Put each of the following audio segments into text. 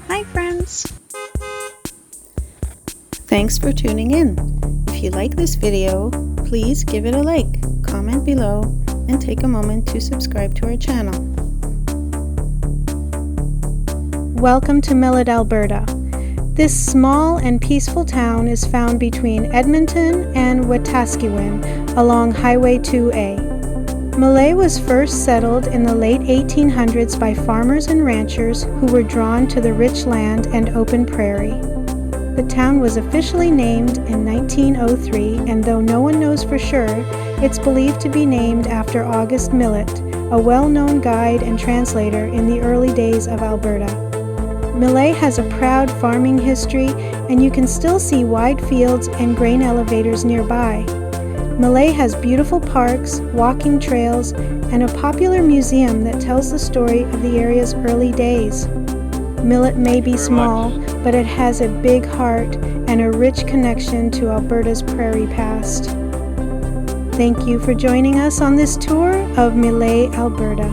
Hi friends! Thanks for tuning in. If you like this video, please give it a like, comment below, and take a moment to subscribe to our channel. Welcome to Millet, Alberta. This small and peaceful town is found between Edmonton and Wetaskiwin along Highway 2A. Millet was first settled in the late 1800s by farmers and ranchers who were drawn to the rich land and open prairie. The town was officially named in 1903, and though no one knows for sure, it's believed to be named after August Millet, a well-known guide and translator in the early days of Alberta. Millet has a proud farming history, and you can still see wide fields and grain elevators nearby. Millet has beautiful parks, walking trails, and a popular museum that tells the story of the area's early days. Millet may be small, but it has a big heart and a rich connection to Alberta's prairie past. Thank you for joining us on this tour of Millet, Alberta.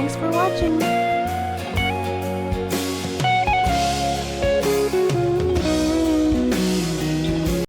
Thanks for watching.